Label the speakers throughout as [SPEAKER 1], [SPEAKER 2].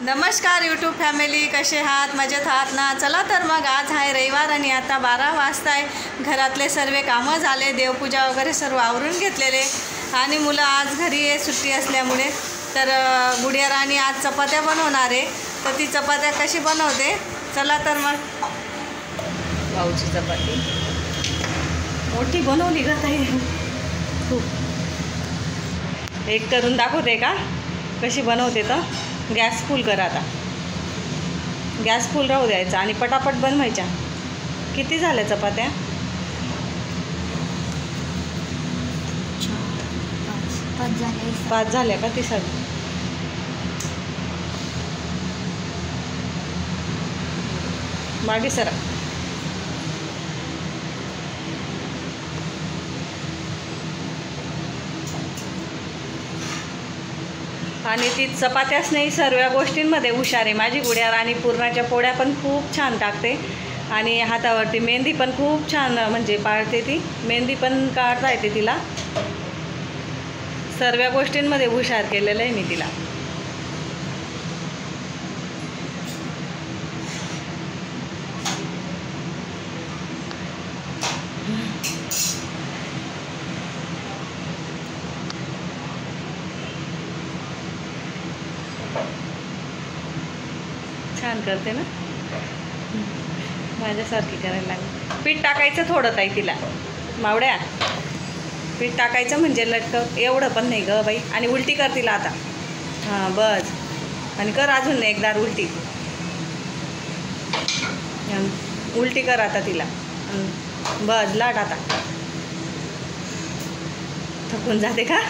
[SPEAKER 1] नमस्कार YouTube family, कसे आहात? मजेत आहात ना? चला तर मग आज आहे रविवार आणि आता 12 वाजता आहे। घरातले सर्व कामं झाले, देवपूजा वगैरे सर्व आवरून घेतलेले आणि मुलं आज घरी आहे सुट्टी असल्यामुळे। तर गुडिया राणी आज चपात्या बनवणार आहे, तर ती चपात्या कशी बनवते चला तर मग। भाऊची चपाती मोठी बनवली का ताई? खूप एक करून दाखवते का कशी बनवते? तर गॅस फुल करा, आता गॅस फुल राहू द्यायचा आणि पटापट बनवायच्या। किती झाल्या चपात्या? 5 झाल्या का? ती सर मागे सरा। आणि ती चपात्याच नाही, सर्व गोष्टींमध्ये हुशार आहे माझी गुडिया राणी। पुरणाच्या पोळ्या पण खूप छान टाकते आणि हातावरती मेहंदी पण खूप छान म्हणजे पाळते ती। मेहंदी पण काढता येते तिला, सर्व गोष्टींमध्ये हुशार केलेलं आहे मी तिला। छान करते ना, माझ्यासारखी करायला लागली। पीठ टाकायचं थोडं ताई तिला, मावड्या पीठ टाकायचं म्हणजे लटक एवढं पण नाही ग बाई। आणि उलटी कर तिला आता, हां बस, आणि कर अजून एकदा उलटी, उलटी कर आता तिला, बस लाट आता। थकून जाते का?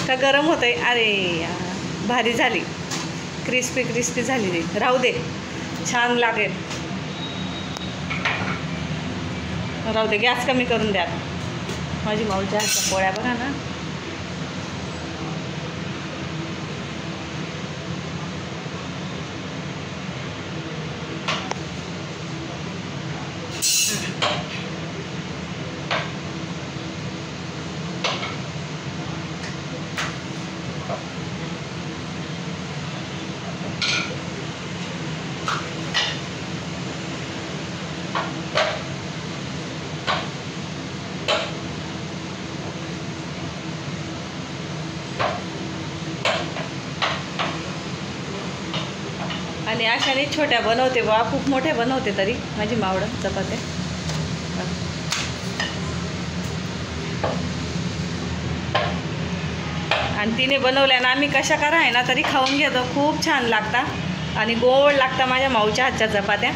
[SPEAKER 1] का गरम होतंय? अरे भारी झाली, क्रिस्पी क्रिस्पी झाली ती, राहू दे छान लागेल, राहू दे। गॅस कमी करून द्या। माझी माऊच्या हातच्या पोळ्या बघा ना, आणि अशाने छोट्या बनवते बा, खूप मोठ्या बनवते तरी माझी मावडं चपात्या। आणि तिने बनवल्या ना, आम्ही कशा करा आहे ना तरी खाऊन घेतो, खूप छान लागता आणि गोड लागता माझ्या माऊच्या हातच्या चपात्या।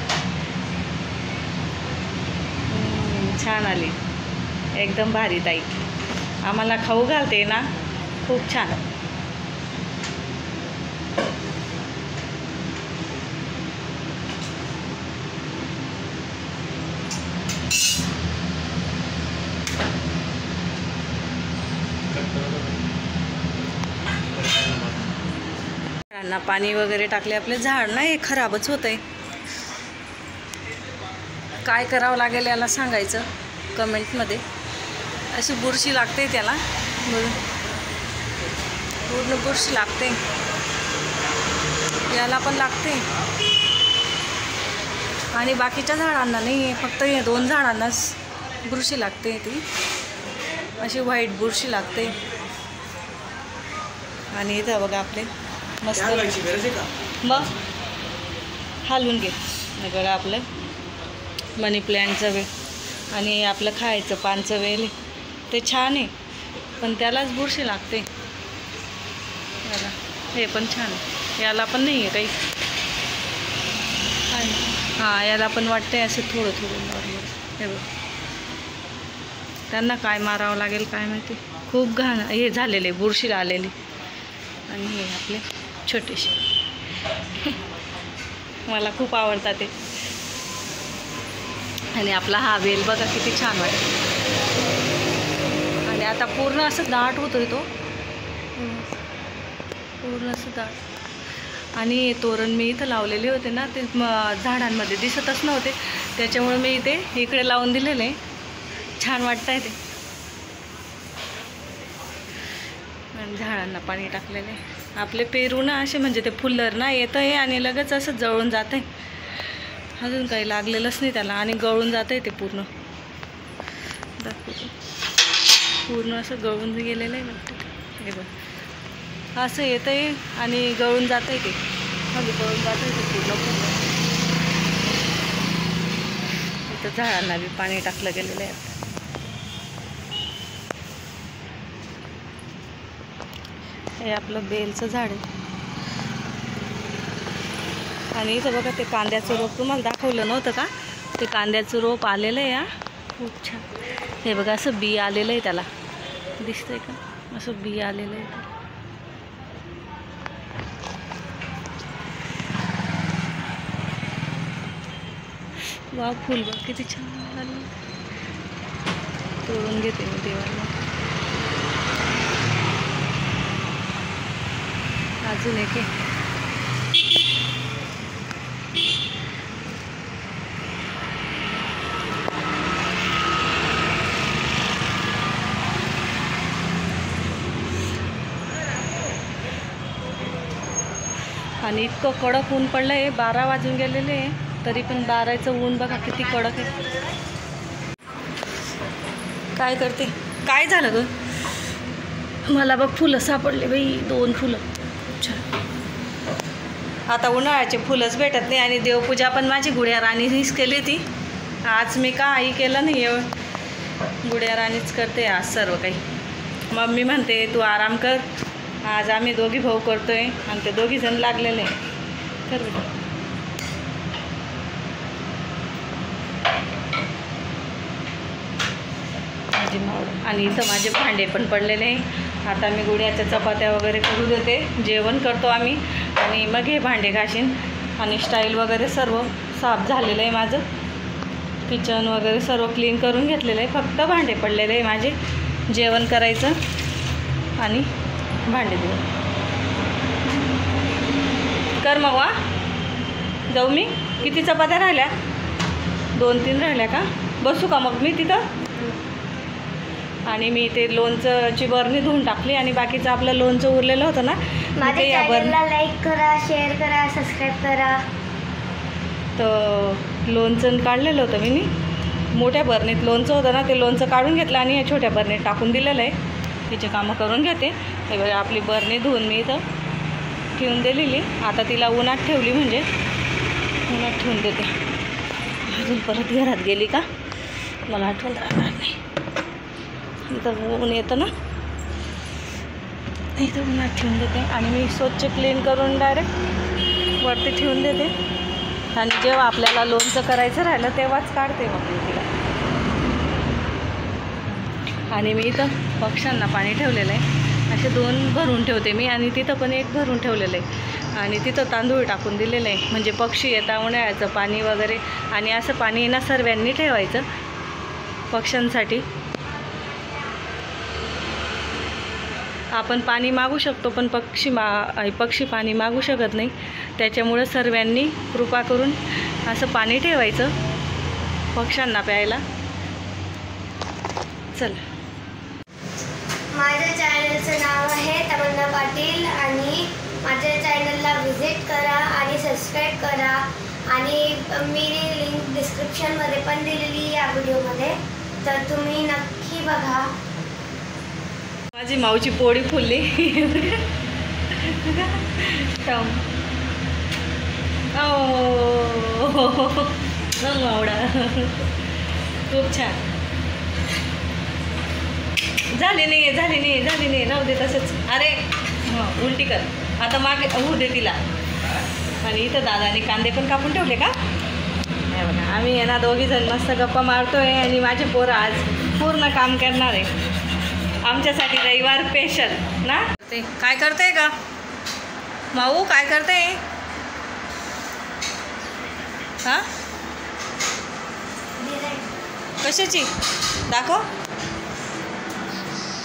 [SPEAKER 1] छान आली, एकदम भारी ताई, आम्हाला खाऊ घालते ना, खूप छान। झाडांना पाणी वगैरे टाकले, आपले झाड नाही खराबच होतंय। काय करावं लागेल याला सांगायचं कमेंटमध्ये। अशी बुरशी लागते त्याला, पूर्ण बुरशी लागते, याला पण लागते आणि बाकीच्या झाडांना नाही, फक्त हे 2 झाडांनाच बुरशी लागते, ती अशी व्हाईट बुरशी लागते। आणि इथं बघा आपले मस्त, मग हालून घे बघा आपलं मनी प्लॅन्टचं वेल आणि आपलं खायचं पानचं वेल, ते छान आहे पण त्यालाच बुरशी लागते। बघा हे पण छान आहे, याला पण नाही आहे काही, हां याला पण वाटते असे थोडं थोडं नॉर्मल। हे बघ, त्यांना काय मारावं लागेल काय माहिती, खूप घाण हे झालेले, बुरशी आलेली। आणि हे आपले छोटेसे मला खूप आवडतात ते। आणि आपला हा वेल बघा किती छान वाटतो, आणि आता पूर्ण असं दाट होतोय तो, पूर्ण असं दाट। आणि तोरण मी इथं लावलेले होते ना, ते झाडांमध्ये दिसतच नव्हते, त्याच्यामुळे मी इथे इकडे लावून दिलेले, छान वाटतंय ते। झाडांना पाणी टाकलेले। आपले पेरू ना असे म्हणजे ते फुल्लर ना येतं आहे आणि लगेच असं जळून जातं आहे. अजून काही लागलेलंच नाही त्याला आणि गळून जातं आहे ते पूर्ण. पूर्ण असं गळून गेलेलं आहे वाटतं. हे बघ असं येतं आहे आणि गळून जातं आहे ते. खाली गळून जातं आहे ते पूर्ण. इथं झाडांना बी पाणी टाकलं गेलेलं आहे. हे आपलं बेलचं झाड आहे. आणि इथं बघा ते कांद्याचं रोप तुम्हाला दाखवलं नव्हतं का, ते कांद्याचं रोप आलेलं आहे. खूप छान. हे बघा असं बी आलेलं आहे त्याला, दिसतंय का, असं बी आलेलं आहे. वा फुल बघ किती छान आलं. तोडून घेते मी देवाला. अजून एक आहे. आणि इतकं कडक ऊन पडलं आहे. 12 वाजून गेलेले आहे तरी पण 12चं ऊन बघा किती कडक आहे. काय करते, काय झालं ग? मला बघ फुलं सापडले बाई, 2 फुलं. छान. आता उन्हाळ्याचे फुलंच भेटत नाही. आणि देवपूजा पण माझी गुड्या राणीनीच केली ती. आज मी काही केलं नाही. गुड्या राणीच करते आज सर्व काही. मम्मी म्हणते तू आराम कर, आज आम्ही दोघी भाऊ करतोय आणि ते दोघी जण लागलेले कर. माझी मावळ. आणि इथं माझे भांडे पण पडलेले आहे. आता मी गुड्याच्या चपात्या वगैरे करू देते, जेवण करतो आम्ही आणि मग हे भांडे घासीन. आणि स्टाईल वगैरे सर्व साफ झालेलं आहे माझं. किचन वगैरे सर्व क्लीन करून घेतलेलं आहे. फक्त भांडे पडलेले आहे माझे. जेवण करायचं आणि भांडे देऊ. कर मग वा जाऊ मी. किती चपात्या राहिल्या? 2-3 राहिल्या का? बसू का मग मी तिथं? आणि मी ते लोणचंची बरणी धुवून टाकली आणि बाकीचं आपलं लोणचं उरलेलं होतं ना,
[SPEAKER 2] माझ्या चॅनलला लाईक करा, शेअर करा, सबस्क्राईब करा.
[SPEAKER 1] तर लोणचं काढलेलं होतं मी मोठ्या बरणीत लोणचं होतं ना, ते लोणचं काढून घेतलं आणि या छोट्या बरणीत टाकून दिलेलं आहे. तिचे कामं करून घेते. हे बघा आपली बरणी धुवून मी इथं ठेवून दिलेली. आता तिला उन्हात ठेवली म्हणजे उन्हात ठेवून देते. अजून परत घरात गेली का मला आठवण राहणार नाही. इथं ऊन येतं ना, इथं उन्हात ठेवून देते आणि मी स्वच्छ क्लीन करून डायरेक्ट वरती ठेवून देते. आणि जेव्हा आपल्याला लोणचं करायचं राहिलं तेव्हाच काढते मग मी तिला. आणि मी इथं पक्ष्यांना पाणी ठेवलेलं आहे. असे 2 भरून ठेवते मी आणि तिथं पण 1 भरून ठेवलेलं आहे. आणि तिथं तांदूळ टाकून दिलेलं आहे म्हणजे पक्षी येता उन्हाळ्याचं पाणी वगैरे. आणि असं पाणी ना सर्वांनी ठेवायचं पक्ष्यांसाठी. आपण पाणी मागू शकतो पण पक्षी पाणी मागू शकत नाही. त्याच्यामुळं सर्वांनी कृपा करून असं पाणी ठेवायचं पक्ष्यांना प्यायला. चल.
[SPEAKER 2] माझ्या चॅनलचं नाव आहे तमन्ना पाटील आणि माझ्या चॅनलला व्हिजिट करा आणि सबस्क्राईब करा. आणि मी लिंक डिस्क्रिप्शनमध्ये पण दिलेली या व्हिडिओमध्ये, तर तुम्ही नक्की बघा.
[SPEAKER 1] माझी माऊची पोळी फुलली. मावडा खूप छान. झाली नाही राहू दे तसंच. अरे उलटी कर आता, मागे होऊ दे तिला. आणि इथं दादाने कांदे पण कापून ठेवले का? बघा आम्ही आहे ना 2घी जण मस्त गप्पा मारतोय आणि माझे पोरं आज पूर्ण काम करणार आहे आमच्यासाठी. रविवार स्पेशल ना. ते काय करते का माऊ? काय करते? हां कशाची दाखव.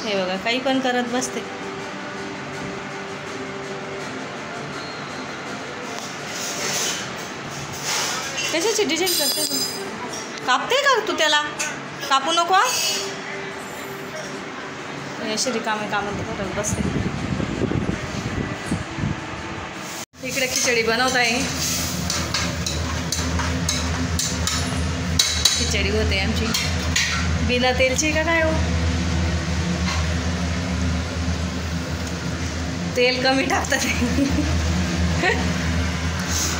[SPEAKER 1] हे बघा काही पण करत बसते. कशाची डिझाईन करते तू? कापते का तू त्याला? कापू नको. अशी रिकामे कामं करत बसते. इकडे खिचडी बनवत आहे. खिचडी होते आमची बिना तेलची का काय हो. तेल कमी टाकतात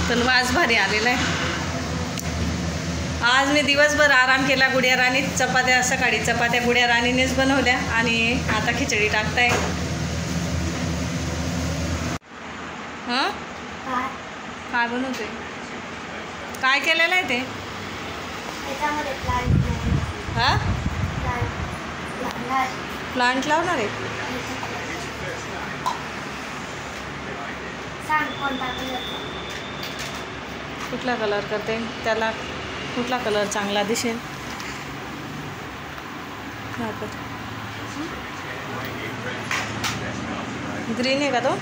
[SPEAKER 1] पण वास भारी आलेला आहे. आज मी दिवसभर आराम केला. गुडिया राणी चपात्या, सकाळी चपात्या गुडिया राणीनेच बनवल्या आणि आता खिचडी टाकताय. हां काय बनवते, काय केलेलं आहे ते? हां प्लांट लावणार आहे. कुठला कलर करते, त्याला कुठला कलर चांगला दिसेल? ग्रीन आहे का तो?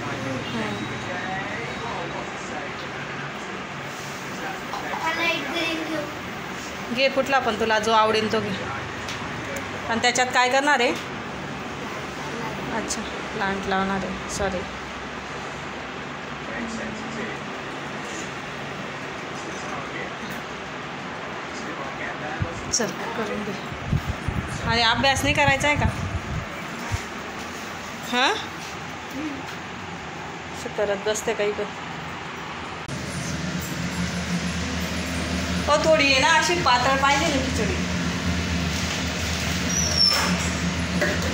[SPEAKER 1] घे कुठला पण तुला जो आवडेल तो घे. आणि त्याच्यात काय करणार आहे? अच्छा प्लांट लावणार आहे. सॉरी चल करून दे. आणि अभ्यास नाही करायचा आहे का? हां करत बसते काही पण. हो थोडी आहे ना अशी पातळ पाहिजे ना खिचडी.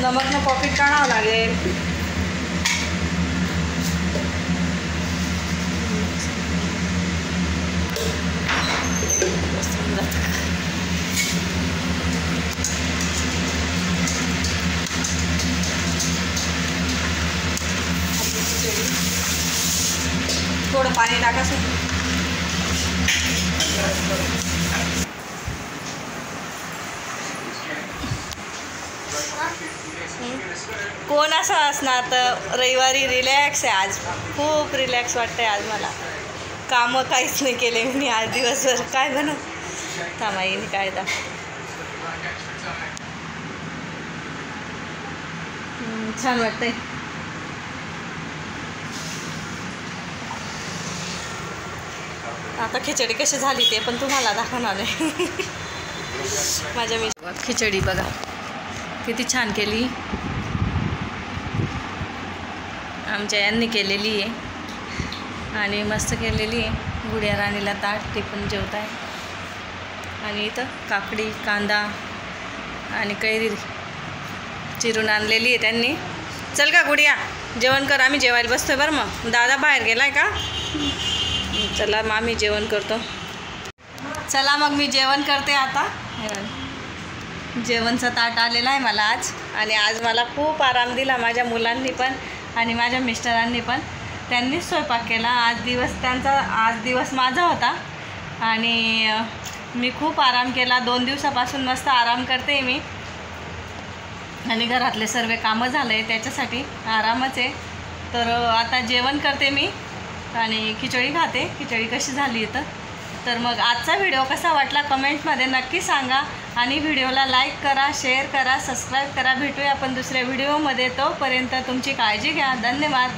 [SPEAKER 1] नमकनं पॉकेट काढावं लागेल. थोडं पाणी टाकायचं. कोण असं असणार तर रविवारी रिलॅक्स आहे. आज खूप रिलॅक्स वाटतंय. आज मला कामं काहीच नाही केले मी आज दिवसभर. काय बनव थांबा येईन काय दा. छान वाटतंय. आता खिचडी कशी झाली ते पण तुम्हाला दाखवणार आहे. माझ्या मी खिचडी बघा किती छान केली. आमच्या यांनी केलेली आहे आणि मस्त केलेली आहे. गुडिया राणीला ताट, ते पण जेवत आहे. आणि इथं काकडी, कांदा आणि कैरी चिरून आणलेली आहे त्यांनी. चल का गुडिया जेवण कर, आम्ही जेवायला बसतोय बरं. मग दादा बाहेर गेलाय का? चला मग आम्ही जेवण करतो. चला मग मी जेवण करते आता. जेवणचा ताट आलेला आहे मला आज. आणि आज मला खूप आराम दिला माझ्या मुलांनी पण आणि माझ्या मिस्टरांनी पण. त्यांनीच स्वयंपाक केला आज. आज दिवस माझा होता आणि मी खूप आराम केला. 2 दिवसापासून मस्त आराम करते मी. आणि घरातले सर्व कामं झाले त्याच्यासाठी आरामच आहे. तर आता जेवण करते मी आणि खिचडी खाते. खिचडी कशी झाली तर मग आजचा व्हिडिओ कसा वाटला कमेंटमध्ये नक्की सांगा. आणि व्हिडिओला लाईक करा, शेअर करा, सबस्क्राईब करा. भेटूया आपण दुसऱ्या व्हिडिओमध्ये. तोपर्यंत तुमची काळजी घ्या. धन्यवाद.